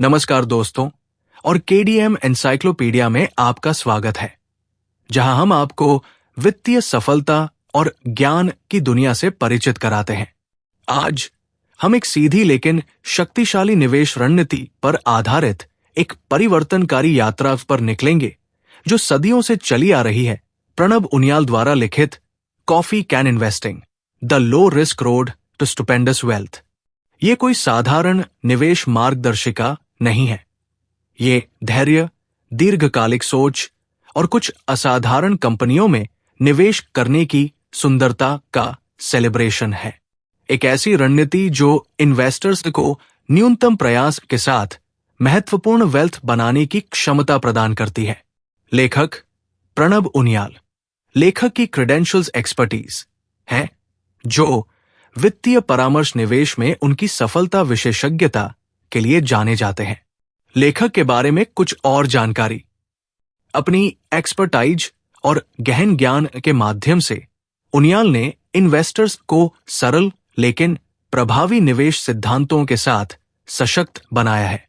नमस्कार दोस्तों, और केडीएम एनसाइक्लोपीडिया में आपका स्वागत है, जहां हम आपको वित्तीय सफलता और ज्ञान की दुनिया से परिचित कराते हैं। आज हम एक सीधी लेकिन शक्तिशाली निवेश रणनीति पर आधारित एक परिवर्तनकारी यात्रा पर निकलेंगे, जो सदियों से चली आ रही है। प्रणब उनियाल द्वारा लिखित Coffee Can Investing, the Low Risk Road to Stupendous Wealth. ये कोई साधारण निवेश मार्गदर्शिका नहीं है। ये धैर्य, दीर्घकालिक सोच और कुछ असाधारण कंपनियों में निवेश करने की सुंदरता का सेलिब्रेशन है। एक ऐसी रणनीति जो इन्वेस्टर्स को न्यूनतम प्रयास के साथ महत्वपूर्ण वेल्थ बनाने की क्षमता प्रदान करती है। लेखक प्रणब उनियाल, लेखक की क्रेडेंशियल्स एक्सपर्टीज है, जो वित्तीय परामर्श निवेश में उनकी सफलता विशेषज्ञता के लिए जाने जाते हैं। लेखक के बारे में कुछ और जानकारी। अपनी एक्सपर्टाइज और गहन ज्ञान के माध्यम से उनियाल ने इन्वेस्टर्स को सरल लेकिन प्रभावी निवेश सिद्धांतों के साथ सशक्त बनाया है।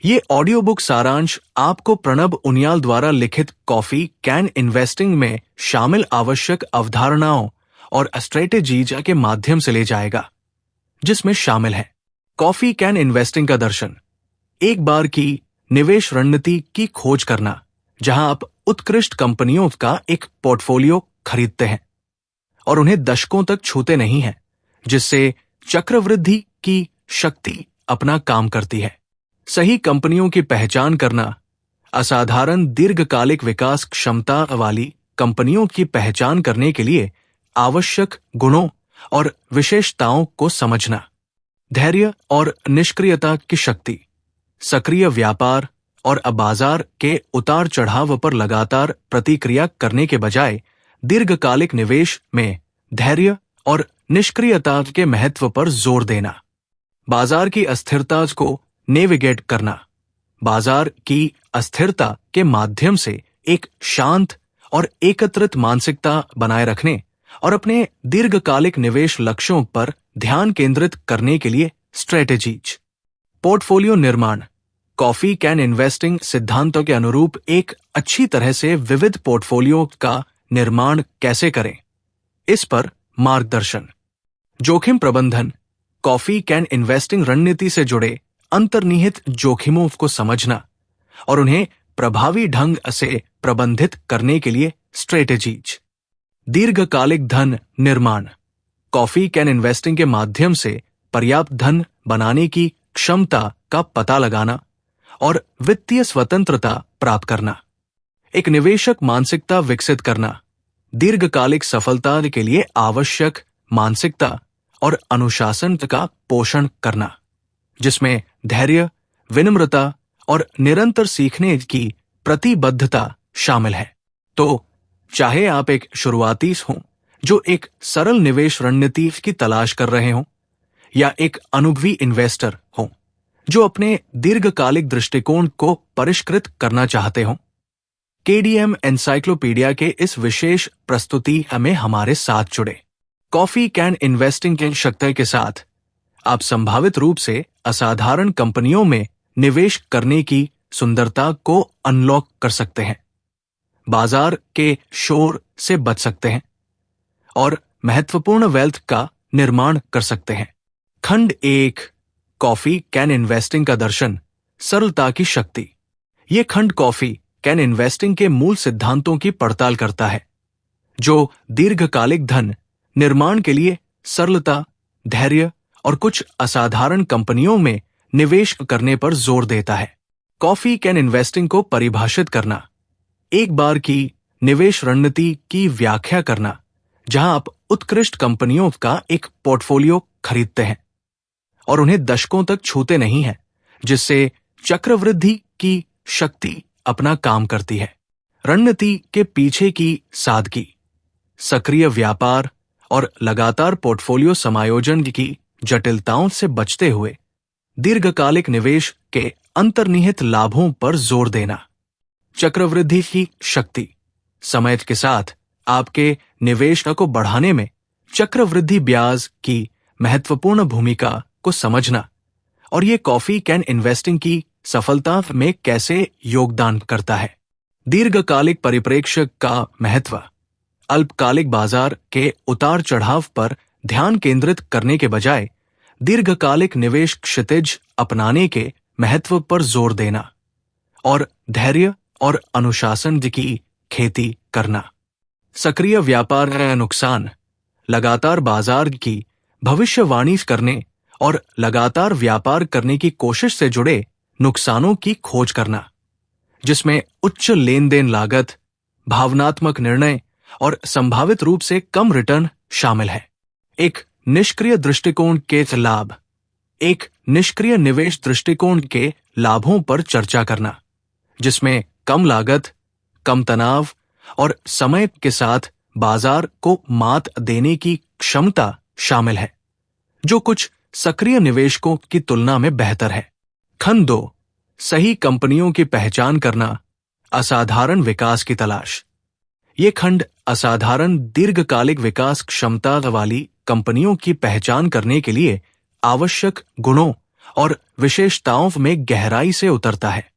ये ऑडियो बुक सारांश आपको प्रणब उनियाल द्वारा लिखित कॉफी कैन इन्वेस्टिंग में शामिल आवश्यक अवधारणाओं और स्ट्रेटेजीज के माध्यम से ले जाएगा, जिसमें शामिल है कॉफी कैन इन्वेस्टिंग का दर्शन, एक बार की निवेश रणनीति की खोज करना, जहां आप उत्कृष्ट कंपनियों का एक पोर्टफोलियो खरीदते हैं और उन्हें दशकों तक छूते नहीं हैं, जिससे चक्रवृद्धि की शक्ति अपना काम करती है। सही कंपनियों की पहचान करना, असाधारण दीर्घकालिक विकास क्षमता वाली कंपनियों की पहचान करने के लिए आवश्यक गुणों और विशेषताओं को समझना, धैर्य और निष्क्रियता की शक्ति, सक्रिय व्यापार और बाजार के उतार चढ़ाव पर लगातार प्रतिक्रिया करने के बजाय दीर्घकालिक निवेश में धैर्य और निष्क्रियता के महत्व पर जोर देना, बाजार की अस्थिरता को नेविगेट करना, बाजार की अस्थिरता के माध्यम से एक शांत और एकत्रित मानसिकता बनाए रखने और अपने दीर्घकालिक निवेश लक्ष्यों पर ध्यान केंद्रित करने के लिए स्ट्रेटेजीज। पोर्टफोलियो निर्माण, कॉफी कैन इन्वेस्टिंग सिद्धांतों के अनुरूप एक अच्छी तरह से विविध पोर्टफोलियो का निर्माण कैसे करें, इस पर मार्गदर्शन। जोखिम प्रबंधन, कॉफी कैन इन्वेस्टिंग रणनीति से जुड़े अंतर्निहित जोखिमों को समझना और उन्हें प्रभावी ढंग से प्रबंधित करने के लिए स्ट्रेटेजीज। दीर्घकालिक धन निर्माण, कॉफी कैन इन्वेस्टिंग के माध्यम से पर्याप्त धन बनाने की क्षमता का पता लगाना और वित्तीय स्वतंत्रता प्राप्त करना। एक निवेशक मानसिकता विकसित करना, दीर्घकालिक सफलता के लिए आवश्यक मानसिकता और अनुशासन का पोषण करना, जिसमें धैर्य, विनम्रता और निरंतर सीखने की प्रतिबद्धता शामिल है। तो चाहे आप एक शुरुआती हों जो एक सरल निवेश रणनीति की तलाश कर रहे हों, या एक अनुभवी इन्वेस्टर हों जो अपने दीर्घकालिक दृष्टिकोण को परिष्कृत करना चाहते हों, केडीएम एनसाइक्लोपीडिया के इस विशेष प्रस्तुति में हमारे साथ जुड़े। कॉफी कैन इन्वेस्टिंग की शक्ति के साथ आप संभावित रूप से असाधारण कंपनियों में निवेश करने की सुंदरता को अनलॉक कर सकते हैं, बाजार के शोर से बच सकते हैं और महत्वपूर्ण वेल्थ का निर्माण कर सकते हैं। खंड 1, कॉफी कैन इन्वेस्टिंग का दर्शन, सरलता की शक्ति। ये खंड कॉफी कैन इन्वेस्टिंग के मूल सिद्धांतों की पड़ताल करता है, जो दीर्घकालिक धन निर्माण के लिए सरलता, धैर्य और कुछ असाधारण कंपनियों में निवेश करने पर जोर देता है। कॉफी कैन इन्वेस्टिंग को परिभाषित करना, एक बार की निवेश रणनीति की व्याख्या करना, जहां आप उत्कृष्ट कंपनियों का एक पोर्टफोलियो खरीदते हैं और उन्हें दशकों तक छूते नहीं हैं, जिससे चक्रवृद्धि की शक्ति अपना काम करती है। रणनीति के पीछे की सादगी, सक्रिय व्यापार और लगातार पोर्टफोलियो समायोजन की जटिलताओं से बचते हुए दीर्घकालिक निवेश के अंतर्निहित लाभों पर जोर देना। चक्रवृद्धि की शक्ति, समय के साथ आपके निवेश को बढ़ाने में चक्रवृद्धि ब्याज की महत्वपूर्ण भूमिका को समझना और ये कॉफी कैन इन्वेस्टिंग की सफलता में कैसे योगदान करता है। दीर्घकालिक परिप्रेक्ष्य का महत्व। अल्पकालिक बाजार के उतार चढ़ाव पर ध्यान केंद्रित करने के बजाय दीर्घकालिक निवेश क्षितिज अपनाने के महत्व पर जोर देना और धैर्य और अनुशासन की खेती करना। सक्रिय व्यापार का नुकसान। लगातार बाजार की भविष्यवाणी करने और लगातार व्यापार करने की कोशिश से जुड़े नुकसानों की खोज करना, जिसमें उच्च लेन देन लागत, भावनात्मक निर्णय और संभावित रूप से कम रिटर्न शामिल है। एक निष्क्रिय दृष्टिकोण के लाभ। एक निष्क्रिय निवेश दृष्टिकोण के लाभों पर चर्चा करना, जिसमें कम लागत, कम तनाव और समय के साथ बाजार को मात देने की क्षमता शामिल है, जो कुछ सक्रिय निवेशकों की तुलना में बेहतर है। खंड 2, सही कंपनियों की पहचान करना, असाधारण विकास की तलाश। ये खंड असाधारण दीर्घकालिक विकास क्षमता वाली कंपनियों की पहचान करने के लिए आवश्यक गुणों और विशेषताओं में गहराई से उतरता है।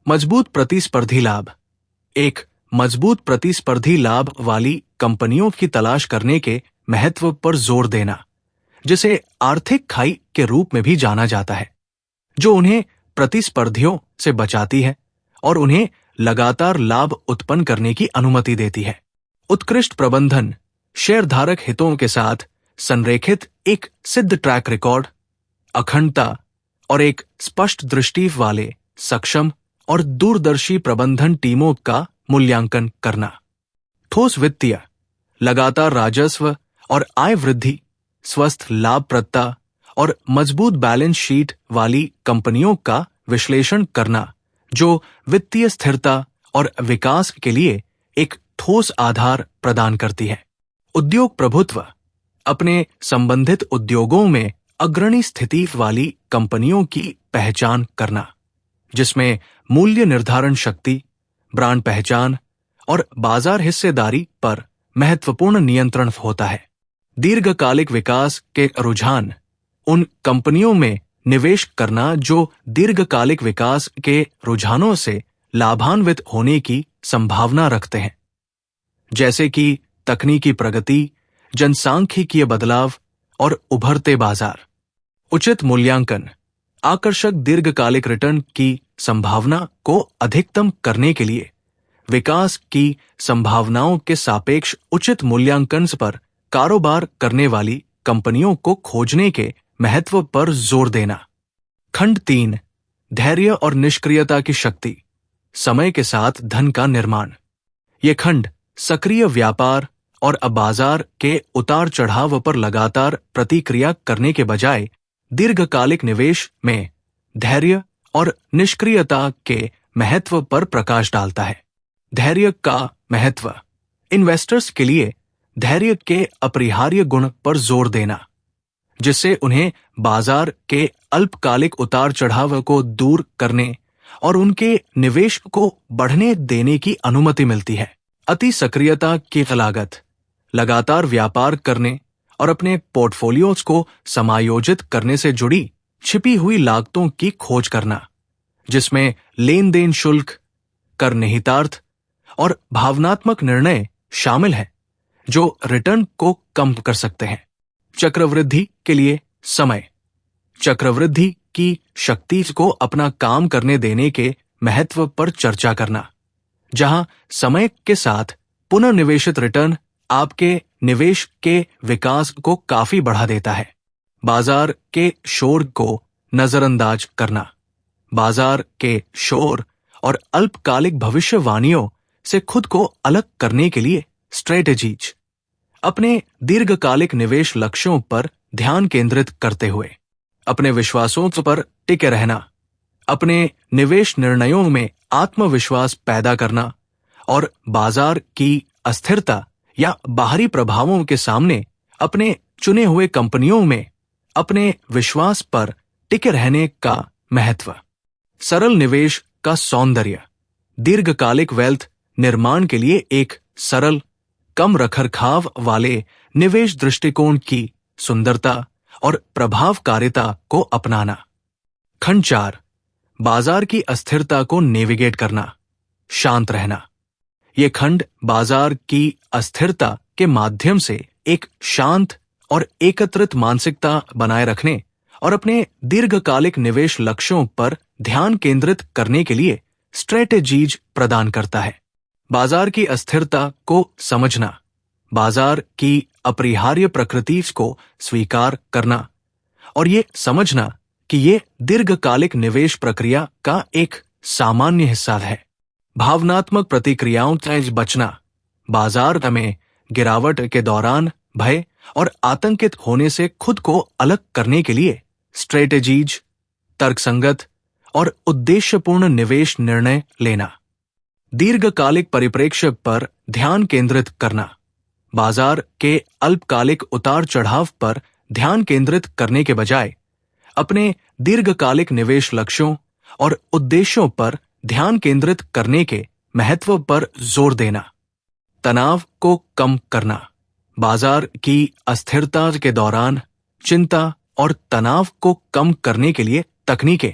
मजबूत प्रतिस्पर्धी लाभ। एक मजबूत प्रतिस्पर्धी लाभ वाली कंपनियों की तलाश करने के महत्व पर जोर देना, जिसे आर्थिक खाई के रूप में भी जाना जाता है, जो उन्हें प्रतिस्पर्धियों से बचाती है और उन्हें लगातार लाभ उत्पन्न करने की अनुमति देती है। उत्कृष्ट प्रबंधन। शेयरधारक हितों के साथ संरेखित एक सिद्ध ट्रैक रिकॉर्ड, अखंडता और एक स्पष्ट दृष्टि वाले सक्षम और दूरदर्शी प्रबंधन टीमों का मूल्यांकन करना। ठोस वित्तीय। लगातार राजस्व और आय वृद्धि, स्वस्थ लाभप्रदता और मजबूत बैलेंस शीट वाली कंपनियों का विश्लेषण करना, जो वित्तीय स्थिरता और विकास के लिए एक ठोस आधार प्रदान करती है। उद्योग प्रभुत्व। अपने संबंधित उद्योगों में अग्रणी स्थिति वाली कंपनियों की पहचान करना, जिसमें मूल्य निर्धारण शक्ति, ब्रांड पहचान और बाजार हिस्सेदारी पर महत्वपूर्ण नियंत्रण होता है। दीर्घकालिक विकास के रुझान। उन कंपनियों में निवेश करना जो दीर्घकालिक विकास के रुझानों से लाभान्वित होने की संभावना रखते हैं, जैसे कि तकनीकी प्रगति, जनसांख्यिकीय बदलाव और उभरते बाजार। उचित मूल्यांकन। आकर्षक दीर्घकालिक रिटर्न की संभावना को अधिकतम करने के लिए विकास की संभावनाओं के सापेक्ष उचित मूल्यांकन पर कारोबार करने वाली कंपनियों को खोजने के महत्व पर जोर देना। खंड 3, धैर्य और निष्क्रियता की शक्ति। समय के साथ धन का निर्माण। ये खंड सक्रिय व्यापार और बाजार के उतार चढ़ाव पर लगातार प्रतिक्रिया करने के बजाय दीर्घकालिक निवेश में धैर्य और निष्क्रियता के महत्व पर प्रकाश डालता है। धैर्य का महत्व। इन्वेस्टर्स के लिए धैर्य के अपरिहार्य गुण पर जोर देना, जिससे उन्हें बाजार के अल्पकालिक उतार चढ़ाव को दूर करने और उनके निवेश को बढ़ने देने की अनुमति मिलती है। अति सक्रियता की लागत। लगातार व्यापार करने और अपने पोर्टफोलियोज को समायोजित करने से जुड़ी छिपी हुई लागतों की खोज करना, जिसमें लेन देन शुल्क, कर निहितार्थ और भावनात्मक निर्णय शामिल हैं, जो रिटर्न को कम कर सकते हैं। चक्रवृद्धि के लिए समय। चक्रवृद्धि की शक्ति को अपना काम करने देने के महत्व पर चर्चा करना, जहां समय के साथ पुनर्निवेशित रिटर्न आपके निवेश के विकास को काफी बढ़ा देता है। बाजार के शोर को नजरअंदाज करना। बाजार के शोर और अल्पकालिक भविष्यवाणियों से खुद को अलग करने के लिए स्ट्रेटेजीज। अपने दीर्घकालिक निवेश लक्ष्यों पर ध्यान केंद्रित करते हुए अपने विश्वासों पर टिके रहना, अपने निवेश निर्णयों में आत्मविश्वास पैदा करना और बाजार की अस्थिरता या बाहरी प्रभावों के सामने अपने चुने हुए कंपनियों में अपने विश्वास पर टिके रहने का महत्व। सरल निवेश का सौंदर्य। दीर्घकालिक वेल्थ निर्माण के लिए एक सरल, कम रखरखाव वाले निवेश दृष्टिकोण की सुंदरता और प्रभावकारिता को अपनाना। खंड 4, बाजार की अस्थिरता को नेविगेट करना, शांत रहना। ये खंड बाजार की अस्थिरता के माध्यम से एक शांत और एकत्रित मानसिकता बनाए रखने और अपने दीर्घकालिक निवेश लक्ष्यों पर ध्यान केंद्रित करने के लिए स्ट्रेटेजीज प्रदान करता है। बाजार की अस्थिरता को समझना, बाजार की अपरिहार्य प्रकृति को स्वीकार करना और ये समझना कि ये दीर्घकालिक निवेश प्रक्रिया का एक सामान्य हिस्सा है। भावनात्मक प्रतिक्रियाओं से बचना, बाजार में गिरावट के दौरान भय और आतंकित होने से खुद को अलग करने के लिए स्ट्रेटेजीज, तर्कसंगत और उद्देश्यपूर्ण निवेश निर्णय लेना। दीर्घकालिक परिप्रेक्ष्य पर ध्यान केंद्रित करना, बाजार के अल्पकालिक उतार चढ़ाव पर ध्यान केंद्रित करने के बजाय अपने दीर्घकालिक निवेश लक्ष्यों और उद्देश्यों पर ध्यान केंद्रित करने के महत्व पर जोर देना। तनाव को कम करना, बाजार की अस्थिरता के दौरान चिंता और तनाव को कम करने के लिए तकनीकें,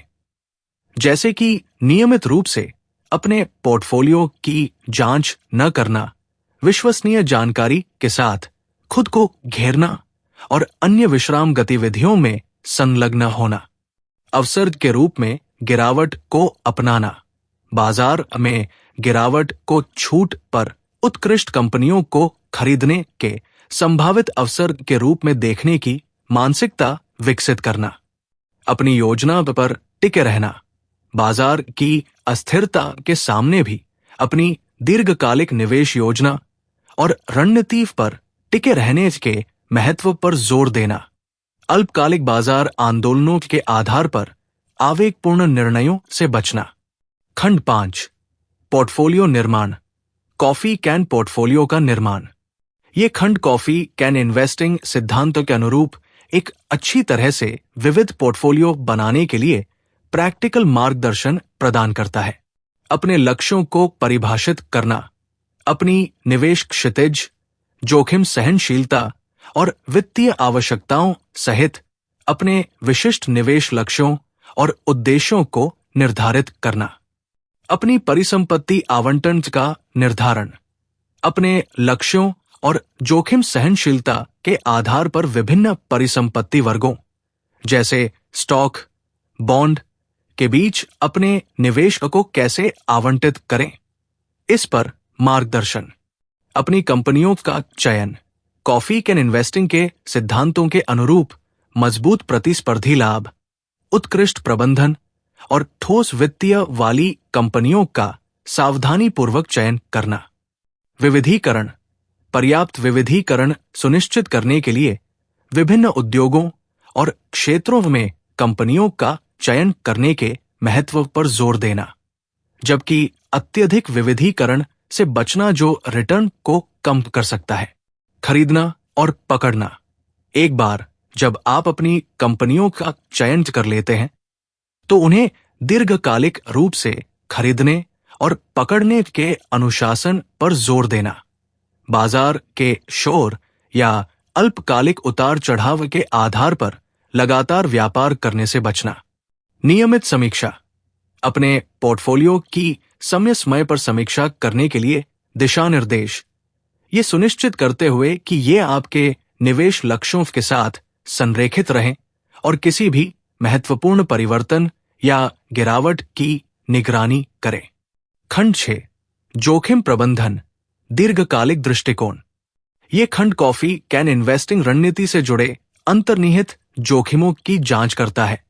जैसे कि नियमित रूप से अपने पोर्टफोलियो की जांच न करना, विश्वसनीय जानकारी के साथ खुद को घेरना और अन्य विश्राम गतिविधियों में संलग्न होना। अवसर के रूप में गिरावट को अपनाना, बाजार में गिरावट को छूट पर उत्कृष्ट कंपनियों को खरीदने के संभावित अवसर के रूप में देखने की मानसिकता विकसित करना। अपनी योजना पर टिके रहना, बाजार की अस्थिरता के सामने भी अपनी दीर्घकालिक निवेश योजना और रणनीति पर टिके रहने के महत्व पर जोर देना। अल्पकालिक बाजार आंदोलनों के आधार पर आवेगपूर्ण निर्णयों से बचना। खंड 5, पोर्टफोलियो निर्माण, कॉफी कैन पोर्टफोलियो का निर्माण। ये खंड कॉफी कैन इन्वेस्टिंग सिद्धांतों के अनुरूप एक अच्छी तरह से विविध पोर्टफोलियो बनाने के लिए प्रैक्टिकल मार्गदर्शन प्रदान करता है। अपने लक्ष्यों को परिभाषित करना, अपनी निवेश क्षितिज, जोखिम सहनशीलता और वित्तीय आवश्यकताओं सहित अपने विशिष्ट निवेश लक्ष्यों और उद्देश्यों को निर्धारित करना। अपनी परिसंपत्ति आवंटन का निर्धारण, अपने लक्ष्यों और जोखिम सहनशीलता के आधार पर विभिन्न परिसंपत्ति वर्गों जैसे स्टॉक, बॉन्ड के बीच अपने निवेश को कैसे आवंटित करें, इस पर मार्गदर्शन। अपनी कंपनियों का चयन, कॉफी कैन इन्वेस्टिंग के सिद्धांतों के अनुरूप मजबूत प्रतिस्पर्धी लाभ, उत्कृष्ट प्रबंधन और ठोस वित्तीय वाली कंपनियों का सावधानीपूर्वक चयन करना। विविधीकरण, पर्याप्त विविधीकरण सुनिश्चित करने के लिए विभिन्न उद्योगों और क्षेत्रों में कंपनियों का चयन करने के महत्व पर जोर देना, जबकि अत्यधिक विविधीकरण से बचना जो रिटर्न को कम कर सकता है। खरीदना और पकड़ना, एक बार जब आप अपनी कंपनियों का चयन कर लेते हैं तो उन्हें दीर्घकालिक रूप से खरीदने और पकड़ने के अनुशासन पर जोर देना। बाजार के शोर या अल्पकालिक उतार चढ़ाव के आधार पर लगातार व्यापार करने से बचना। नियमित समीक्षा, अपने पोर्टफोलियो की समय समय पर समीक्षा करने के लिए दिशा निर्देश, ये सुनिश्चित करते हुए कि ये आपके निवेश लक्ष्यों के साथ संरेखित रहें और किसी भी महत्वपूर्ण परिवर्तन या गिरावट की निगरानी करें। खंड 6, जोखिम प्रबंधन, दीर्घकालिक दृष्टिकोण। ये खंड कॉफी कैन इन्वेस्टिंग रणनीति से जुड़े अंतर्निहित जोखिमों की जांच करता है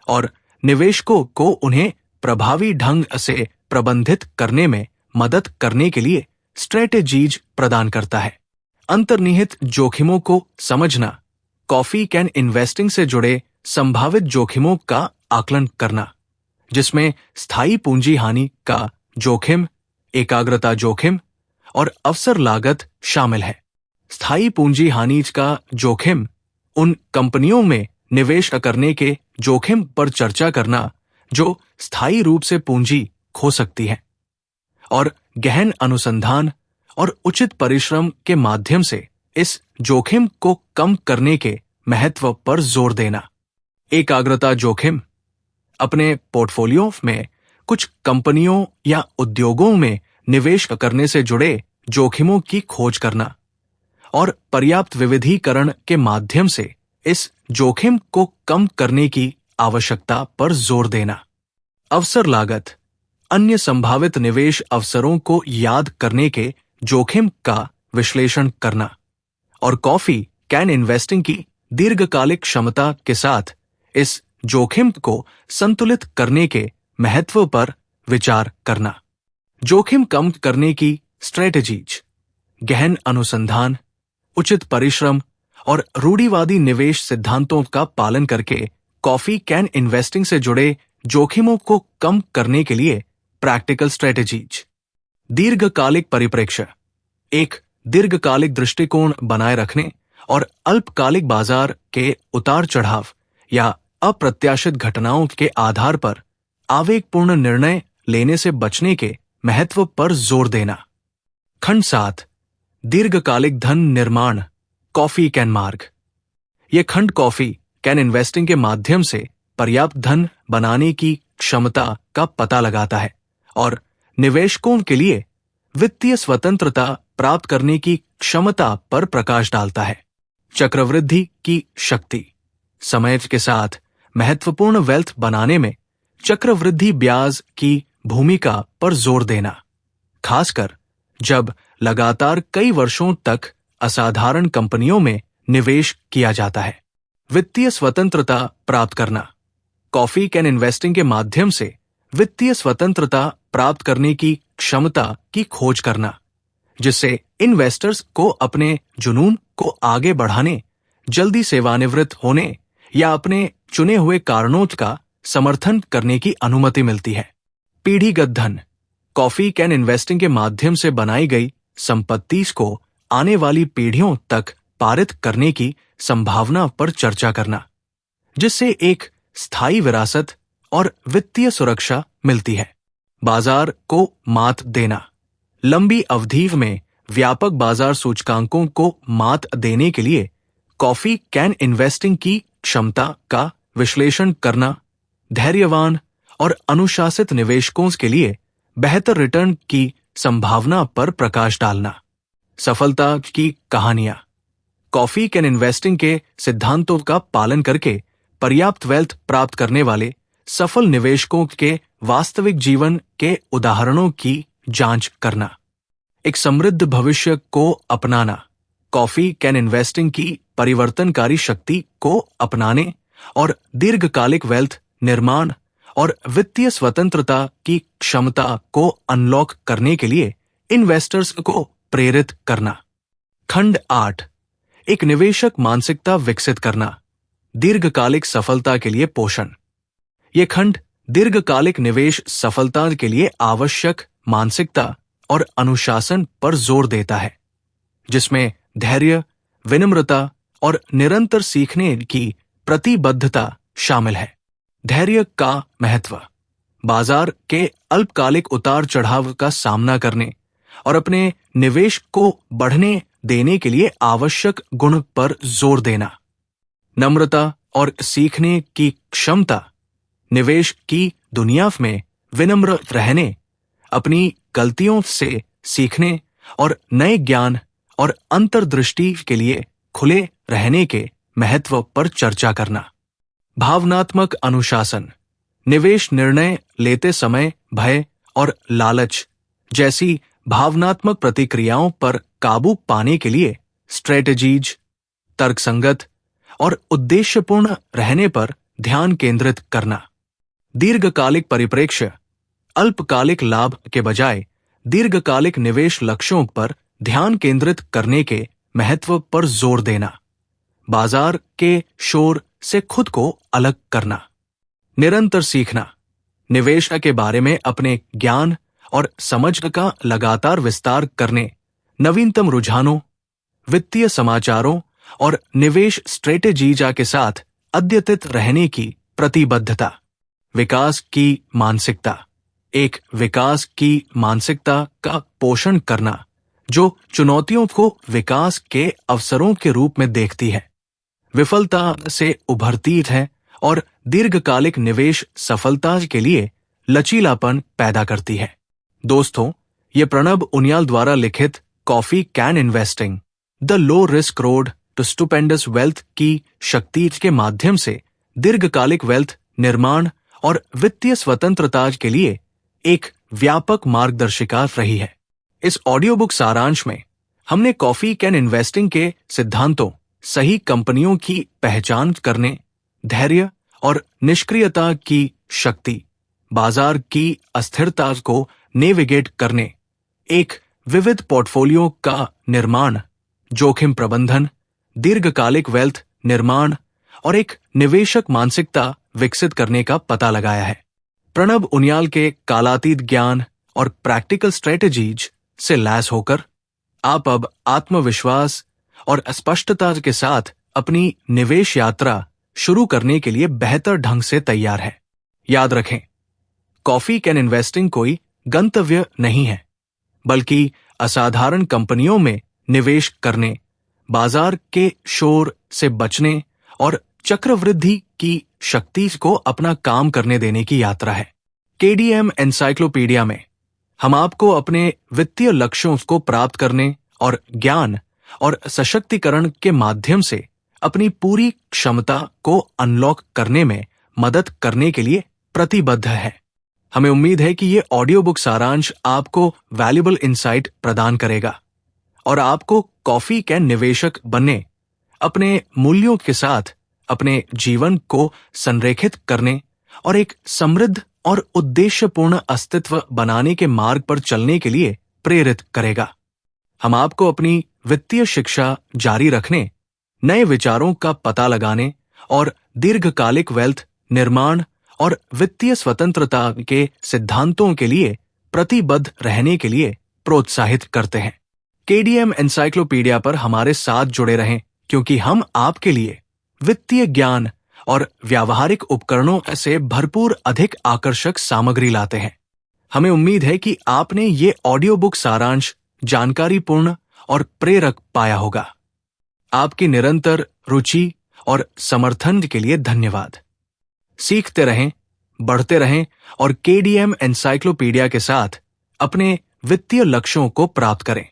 और निवेशकों को उन्हें प्रभावी ढंग से प्रबंधित करने में मदद करने के लिए स्ट्रेटेजीज प्रदान करता है। अंतर्निहित जोखिमों को समझना, कॉफी कैन इन्वेस्टिंग से जुड़े संभावित जोखिमों का आकलन करना, जिसमें स्थायी पूंजी हानि का जोखिम, एकाग्रता जोखिम और अवसर लागत शामिल है। स्थायी पूंजी हानि का जोखिम उन कंपनियों में निवेश करने के जोखिम पर चर्चा करना जो स्थायी रूप से पूंजी खो सकती है, और गहन अनुसंधान और उचित परिश्रम के माध्यम से इस जोखिम को कम करने के महत्व पर जोर देना। एकाग्रता जोखिम, अपने पोर्टफोलियो में कुछ कंपनियों या उद्योगों में निवेश करने से जुड़े जोखिमों की खोज करना और पर्याप्त विविधीकरण के माध्यम से इस जोखिम को कम करने की आवश्यकता पर जोर देना। अवसर लागत, अन्य संभावित निवेश अवसरों को याद करने के जोखिम का विश्लेषण करना और कॉफी कैन इन्वेस्टिंग की दीर्घकालिक क्षमता के साथ इस जोखिम को संतुलित करने के महत्व पर विचार करना। जोखिम कम करने की स्ट्रेटजीज, गहन अनुसंधान, उचित परिश्रम और रूढ़िवादी निवेश सिद्धांतों का पालन करके कॉफी कैन इन्वेस्टिंग से जुड़े जोखिमों को कम करने के लिए प्रैक्टिकल स्ट्रेटजीज। दीर्घकालिक परिप्रेक्ष्य, एक दीर्घकालिक दृष्टिकोण बनाए रखने और अल्पकालिक बाजार के उतार चढ़ाव या अप्रत्याशित घटनाओं के आधार पर आवेगपूर्ण निर्णय लेने से बचने के महत्व पर जोर देना। खंड 7, दीर्घकालिक धन निर्माण, कॉफी कैन मार्ग। यह खंड कॉफी कैन इन्वेस्टिंग के माध्यम से पर्याप्त धन बनाने की क्षमता का पता लगाता है और निवेशकों के लिए वित्तीय स्वतंत्रता प्राप्त करने की क्षमता पर प्रकाश डालता है। चक्रवृद्धि की शक्ति, समय के साथ महत्वपूर्ण वेल्थ बनाने में चक्रवृद्धि ब्याज की भूमिका पर जोर देना, खासकर जब लगातार कई वर्षों तक असाधारण कंपनियों में निवेश किया जाता है। वित्तीय स्वतंत्रता प्राप्त करना, कॉफी कैन इन्वेस्टिंग के माध्यम से वित्तीय स्वतंत्रता प्राप्त करने की क्षमता की खोज करना, जिससे इन्वेस्टर्स को अपने जुनून को आगे बढ़ाने, जल्दी सेवानिवृत्त होने या अपने चुने हुए कारणों का समर्थन करने की अनुमति मिलती है। पीढ़ीगत धन, कॉफी कैन इन्वेस्टिंग के माध्यम से बनाई गई संपत्ति को आने वाली पीढ़ियों तक पारित करने की संभावना पर चर्चा करना, जिससे एक स्थायी विरासत और वित्तीय सुरक्षा मिलती है। बाजार को मात देना, लंबी अवधि में व्यापक बाजार सूचकांकों को मात देने के लिए कॉफी कैन इन्वेस्टिंग की क्षमता का विश्लेषण करना, धैर्यवान और अनुशासित निवेशकों के लिए बेहतर रिटर्न की संभावना पर प्रकाश डालना। सफलता की कहानियां, कॉफी कैन इन्वेस्टिंग के सिद्धांतों का पालन करके पर्याप्त वेल्थ प्राप्त करने वाले सफल निवेशकों के वास्तविक जीवन के उदाहरणों की जांच करना। एक समृद्ध भविष्य को अपनाना, कॉफी कैन इन्वेस्टिंग की परिवर्तनकारी शक्ति को अपनाने और दीर्घकालिक वेल्थ निर्माण और वित्तीय स्वतंत्रता की क्षमता को अनलॉक करने के लिए इन्वेस्टर्स को प्रेरित करना। खंड 8, एक निवेशक मानसिकता विकसित करना, दीर्घकालिक सफलता के लिए पोषण। यह खंड दीर्घकालिक निवेश सफलता के लिए आवश्यक मानसिकता और अनुशासन पर जोर देता है, जिसमें धैर्य, विनम्रता और निरंतर सीखने की प्रतिबद्धता शामिल है। धैर्य का महत्व, बाजार के अल्पकालिक उतार चढ़ाव का सामना करने और अपने निवेश को बढ़ने देने के लिए आवश्यक गुण पर जोर देना। नम्रता और सीखने की क्षमता, निवेश की दुनिया में विनम्र रहने, अपनी गलतियों से सीखने और नए ज्ञान और अंतर्दृष्टि के लिए खुले रहने के महत्व पर चर्चा करना। भावनात्मक अनुशासन, निवेश निर्णय लेते समय भय और लालच जैसी भावनात्मक प्रतिक्रियाओं पर काबू पाने के लिए स्ट्रेटजीज, तर्कसंगत और उद्देश्यपूर्ण रहने पर ध्यान केंद्रित करना। दीर्घकालिक परिप्रेक्ष्य, अल्पकालिक लाभ के बजाय दीर्घकालिक निवेश लक्ष्यों पर ध्यान केंद्रित करने के महत्व पर जोर देना। बाजार के शोर से खुद को अलग करना। निरंतर सीखना, निवेश के बारे में अपने ज्ञान और समझ का लगातार विस्तार करने, नवीनतम रुझानों, वित्तीय समाचारों और निवेश स्ट्रेटेजीज के साथ अद्यतित रहने की प्रतिबद्धता। विकास की मानसिकता, एक विकास की मानसिकता का पोषण करना जो चुनौतियों को विकास के अवसरों के रूप में देखती है, विफलता से उभरती है और दीर्घकालिक निवेश सफलता के लिए लचीलापन पैदा करती है। दोस्तों, ये प्रणब उनियाल द्वारा लिखित Coffee Can Investing the Low Risk Road to Stupendous Wealth की शक्ति के माध्यम से दीर्घकालिक वेल्थ निर्माण और वित्तीय स्वतंत्रता के लिए एक व्यापक मार्गदर्शिका रही है। इस ऑडियो बुक सारांश में हमने कॉफी कैन इन्वेस्टिंग के सिद्धांतों, सही कंपनियों की पहचान करने, धैर्य और निष्क्रियता की शक्ति, बाजार की अस्थिरता को नेविगेट करने, एक विविध पोर्टफोलियो का निर्माण, जोखिम प्रबंधन, दीर्घकालिक वेल्थ निर्माण और एक निवेशक मानसिकता विकसित करने का पता लगाया है। प्रणब उनियाल के कालातीत ज्ञान और प्रैक्टिकल स्ट्रेटेजीज से लैस होकर आप अब आत्मविश्वास और स्पष्टता के साथ अपनी निवेश यात्रा शुरू करने के लिए बेहतर ढंग से तैयार है। याद रखें, कॉफी कैन इन्वेस्टिंग कोई गंतव्य नहीं है, बल्कि असाधारण कंपनियों में निवेश करने, बाजार के शोर से बचने और चक्रवृद्धि की शक्ति को अपना काम करने देने की यात्रा है। केडीएम एनसाइक्लोपीडिया में हम आपको अपने वित्तीय लक्ष्यों को प्राप्त करने और ज्ञान और सशक्तिकरण के माध्यम से अपनी पूरी क्षमता को अनलॉक करने में मदद करने के लिए प्रतिबद्ध है। हमें उम्मीद है कि ये ऑडियो बुक सारांश आपको वैल्यूएबल इंसाइट प्रदान करेगा और आपको कॉफी कैन निवेशक बनने, अपने मूल्यों के साथ अपने जीवन को संरेखित करने और एक समृद्ध और उद्देश्यपूर्ण अस्तित्व बनाने के मार्ग पर चलने के लिए प्रेरित करेगा। हम आपको अपनी वित्तीय शिक्षा जारी रखने, नए विचारों का पता लगाने और दीर्घकालिक वेल्थ निर्माण और वित्तीय स्वतंत्रता के सिद्धांतों के लिए प्रतिबद्ध रहने के लिए प्रोत्साहित करते हैं। केडीएम एनसाइक्लोपीडिया पर हमारे साथ जुड़े रहें, क्योंकि हम आपके लिए वित्तीय ज्ञान और व्यावहारिक उपकरणों से भरपूर अधिक आकर्षक सामग्री लाते हैं। हमें उम्मीद है कि आपने ये ऑडियो बुक सारांश जानकारीपूर्ण और प्रेरक पाया होगा। आपकी निरंतर रुचि और समर्थन के लिए धन्यवाद। सीखते रहें, बढ़ते रहें और केडीएम एनसाइक्लोपीडिया के साथ अपने वित्तीय लक्ष्यों को प्राप्त करें।